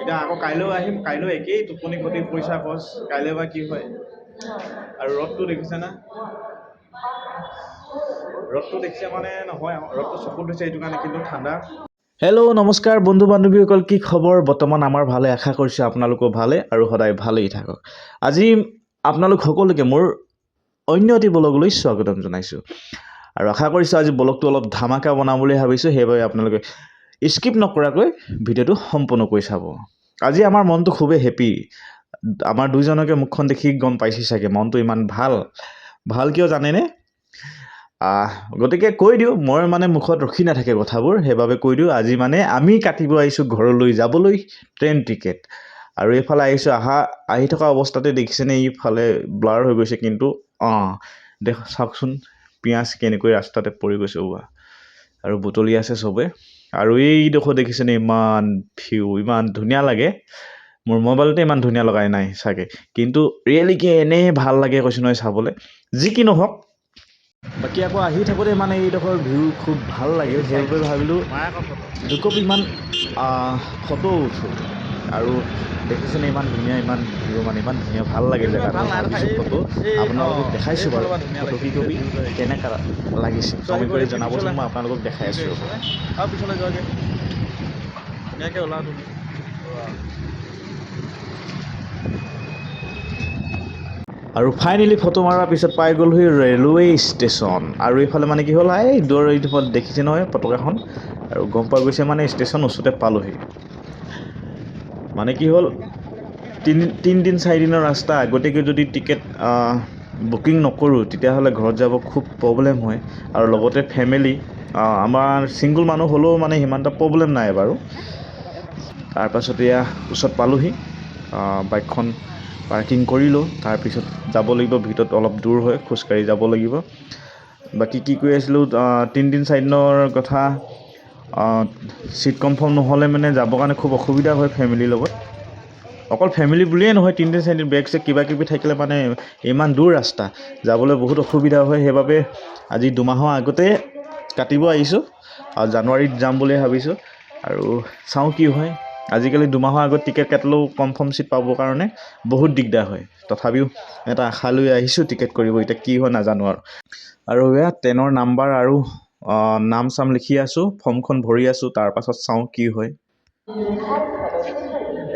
এতিয়া আকৌ কাইলৈও আহিম, কাইলৈ একেই টোপনি ক্ষতি পইচা খৰচ, কাইলৈ বা কি হয়। আৰু ৰ'দটো দেখিছে না, ৰ'দটো দেখিছে মানে নহয়, ৰ'দটো চকুত ধৰিছে এইটো কাৰণে, কিন্তু ঠাণ্ডা। হেল্ল' নমস্কাৰ বন্ধু বান্ধৱীসকল, কি খবৰ? বৰ্তমান আমাৰ ভালে, আশা কৰিছোঁ আপোনালোকো ভালে আৰু সদায় ভালেই থাকক। আজি আপোনালোক সকলোকে মোৰ অন্য এটি ব্লগলৈ স্বাগতম জনাইছোঁ আৰু আশা কৰিছোঁ আজি ব্লগটো অলপ ধামাকা বনাম বুলি ভাবিছোঁ, সেইবাবে আপোনালোকে স্কিপ নকৰাকৈ ভিডিঅ'টো সম্পূৰ্ণ কৰি চাব। আজি আমাৰ মনটো খুবেই হেপী, আমাৰ দুইজনকে মুখখন দেখি গম পাইছে চাগে মনটো ইমান ভাল কিয় জানেনে? গতিকে কৈ দিওঁ, মই মানে মুখত ৰখি নাথাকে কথাবোৰ, সেইবাবে কৈ দিওঁ আজি মানে আমি কাটিব আহিছোঁ ঘৰলৈ যাবলৈ ট্ৰেইন টিকেট। আৰু এইফালে আহিছোঁ, আহি থকা অৱস্থাতে দেখিছেনে এইফালে ব্লাৰ হৈ গৈছে, কিন্তু চাওকচোন পিঁয়াজ কেনেকৈ ৰাস্তাতে পৰি গৈছে আৰু বুটলি আছে চবে। আৰু এইডোখৰ দেখিছেনে ইমান ভিউ, ইমান ধুনীয়া লাগে। মোৰ মোবাইলতে ইমান ধুনীয়া লগাই নাই চাগে, কিন্তু ৰিয়েলিকে এনেই ভাল লাগে কৈছোঁ নহয় চাবলৈ। যি কি নহওক, বাকী আকৌ আহি থাকোঁতে মানে এইডোখৰ ভিউ খুব ভাল লাগিল, সেইবাবে ভাবিলোঁ দুকপিমান ফটো উঠোঁ। আৰু দেখিছেনে ইমান ধুনীয়া, ইমান ভিউ, মানে ইমান ধুনীয়া ভাল লাগে জেগাটো। ভাবিছোঁ ফটো আপোনালোকক দেখাইছোঁ বাৰু, ফটো কি কবি কেনেকুৱা লাগিছে কমেণ্ট কৰি জনাবচোন, মই আপোনালোকক দেখাই আছোঁ। আৰু পিছলৈ যোৱাকৈ ধুনীয়াকৈ ওলাওঁ তুমি। আৰু ফাইনেলি ফটো মৰাৰ পিছত পাই গ'লোহি ৰেলৱে ষ্টেচন। আৰু এইফালে মানে কি হ'ল, এই দূৰৰ এইডোখৰত দেখিছে নহয় পতাকাখন, আৰু গম পোৱা গৈছে মানে ষ্টেচন ওচৰতে পালোহি। মানে কি হ'ল, 3 4 দিনৰ ৰাস্তা, গতিকে যদি টিকেট বুকিং নকৰোঁ তেতিয়াহ'লে ঘৰত যাব খুব প্ৰব্লেম হয়। আৰু লগতে ফেমিলি, আমাৰ ছিংগল মানুহ হ'লেও মানে সিমান এটা প্ৰব্লেম নাই বাৰু। তাৰপাছত এয়া ওচৰত পালোহি, বাইকখন পাৰ্কিং কৰিলোঁ। তাৰপিছত যাব লাগিব ভিতৰত, অলপ দূৰ হয়, খোজকাঢ়ি যাব লাগিব। বাকী কি কৈ আছিলোঁ, 3 4 দিনৰ কথা। ছিট কনফাৰ্ম নহ'লে মানে যাবৰ কাৰণে খুব অসুবিধা হয় ফেমিলিৰ লগত। অকল ফেমিলি বুলিয়েই নহয়, 3 4 দিন বেগ চেগ কিবা কিবি থাকিলে মানে ইমান দূৰ ৰাস্তা যাবলৈ বহুত অসুবিধা হয়। সেইবাবে আজি 2 মাহৰ আগতে কাটিব আহিছোঁ, আৰু জানুৱাৰীত যাম বুলি ভাবিছোঁ। আৰু চাওঁ কি হয়, আজিকালি 2 মাহৰ আগত টিকেট কাটিলেও কনফাৰ্ম ছিট পাবৰ কাৰণে বহুত দিগদাৰ হয়। তথাপিও এটা আশা লৈ আহিছোঁ টিকেট কৰিব, এতিয়া কি হয় নাজানো আৰু এয়া ট্ৰেইনৰ নাম্বাৰ আৰু নাম চাম লিখি আছোঁ, ফৰ্মখন ভৰি আছোঁ, তাৰপাছত চাওঁ কি হয়।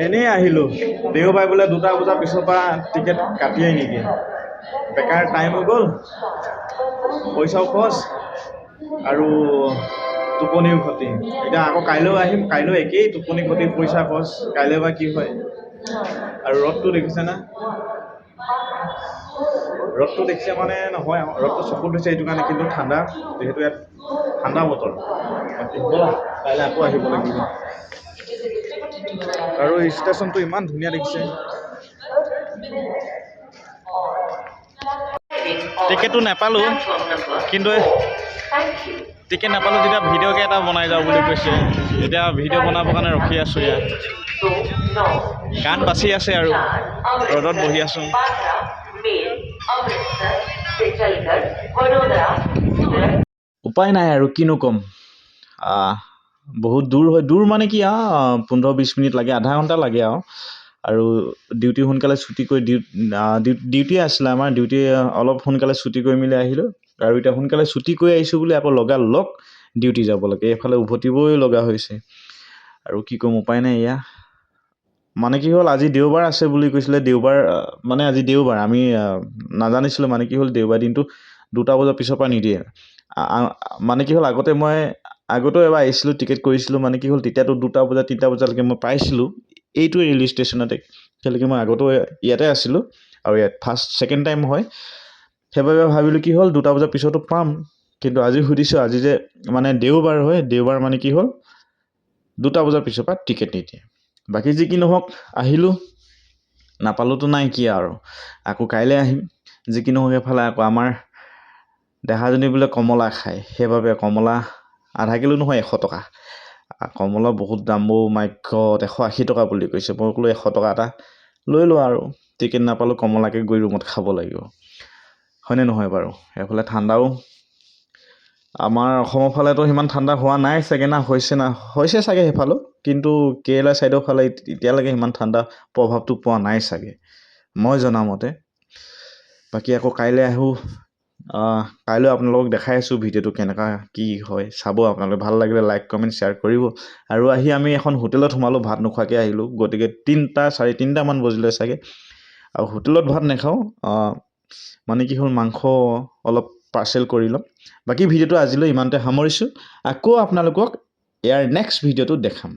এনেই আহিলোঁ, দেওবাৰে বোলে 2টা বজাৰ পিছৰ পৰা টিকেট কাটিয়েই নিদিয়ে। বেকাৰ টাইম হৈ গ'ল, পইচাও খৰচ আৰু টোপনিও ক্ষতি। এতিয়া আকৌ কাইলৈও আহিম, কাইলৈ একেই টোপনি ক্ষতি পইচা খৰচ, কাইলৈ বা কি হয়। আৰু ৰ'দটো দেখিছে না, ৰ'দটো দেখিছে মানে নহয়, ৰ'দটো চকুত ধৰিছে এইটো কাৰণে, কিন্তু ঠাণ্ডা, যিহেতু ইয়াত ঠাণ্ডা বতৰ। কাইলৈ আকৌ আহিব লাগিব। আৰু ষ্টেচনটো ইমান ধুনীয়া দেখিছে। টিকেটটো নাপালোঁ, কিন্তু টিকেট নাপালোঁ যেতিয়া ভিডিঅ'কে এটা বনাই যাওঁ বুলি কৈছে। এতিয়া ভিডিঅ' বনাবৰ কাৰণে ৰখি আছোঁ ইয়াত। গান বাচি আছে আৰু ৰ'দত বহি আছোঁ। উপায় নাই আৰু কিনো ক'ম, বহুত দূৰ হয়। দূৰ মানে কি 15 20 মিনিট লাগে, আধা ঘণ্টা লাগে আৰু ডিউটি সোনকালে ছুটি কৰি ডিউটিয়ে আছিলে আমাৰ, ডিউটি অলপ সোনকালে ছুটি কৰি মেলি আহিলোঁ। আৰু এতিয়া সোনকালে ছুটি কৰি আহিছোঁ বুলি আকৌ লগালগ ডিউটি যাব লাগে, এইফালে উভতিবই লগা হৈছে। আৰু কি ক'ম, উপায় নাই। এয়া মানে কি হ'ল, আজি দেওবাৰ আছে বুলি কৈছিলে, দেওবাৰ মানে আজি দেওবাৰ আমি নাজানিছিলোঁ। মানে কি হ'ল, দেওবাৰ দিনটো 2টা বজাৰ পিছৰ পৰা নিদিয়ে। মানে কি হ'ল, আগতেও এবাৰ আহিছিলোঁ, টিকেট কৰিছিলোঁ। মানে কি হ'ল, তেতিয়াতো 2টা বজা 3টা বজালৈকে মই পাইছিলোঁ এইটোৱে ৰেল ষ্টেচনতে। সেইলৈকে মই আগতেও ইয়াতে আছিলোঁ, আৰু ইয়াত ছেকেণ্ড টাইম হয়। সেইবাবে ভাবিলোঁ কি হ'ল, 2টা বজাৰ পিছতো পাম। কিন্তু আজি সুধিছোঁ, আজি যে মানে দেওবাৰ হয়, দেওবাৰ মানে কি হ'ল 2টা বজাৰ পিছৰ পৰা টিকেট নিদিয়ে। বাকী যি কি নহওক, আহিলোঁ, নাপালোঁতো নাই কি আৰু, আকৌ কাইলৈ আহিম। যি কি নহওক, এফালে আকৌ আমাৰ দেহাজনী বোলে কমলা খায়, সেইবাবে কমলা আধা কিলো নহয় 100 টকা। কমলা বহুত দাম, মাই গড, 180 টকা বুলি কৈছে। মই ক'লোঁ 100 টকা এটা লৈ লোৱা, আৰু টিকেট নাপালোঁ, কমলাকে গৈ ৰুমত খাব লাগিব। হয়নে নহয় বাৰু? এইফালে ঠাণ্ডাও আমাৰ অসমৰ ফালেতো সিমান ঠাণ্ডা হোৱা নাই চাগে, না হৈছে চাগে সেইফালেও, কিন্তু কেৰেলা ছাইডৰ ফালে এতিয়ালৈকে সিমান ঠাণ্ডা প্ৰভাৱটো পোৱা নাই চাগে মই জনামতে। বাকী আকৌ কাইলৈ কাইলৈ আপোনালোকক দেখাই আছোঁ ভিডিঅ'টো কেনেকুৱা কি হয়, চাব আপোনালোকে। ভাল লাগিলে লাইক কমেণ্ট শ্বেয়াৰ কৰিব। আৰু আমি এখন হোটেলত সোমালোঁ, ভাত নোখোৱাকৈ আহিলোঁ, গতিকে 3:30মান বজিলে চাগে। আৰু হোটেলত ভাত নাখাওঁ, মানে কি হ'ল, মাংস অলপ পাৰ্চেল কৰি ল'ম। বাকী ভিডিঅ'টো আজিলৈ ইমানতে সামৰিছোঁ। আকৌ আপোনালোকক ইয়াৰ নেক্সট ভিডিঅ'টো দেখাম।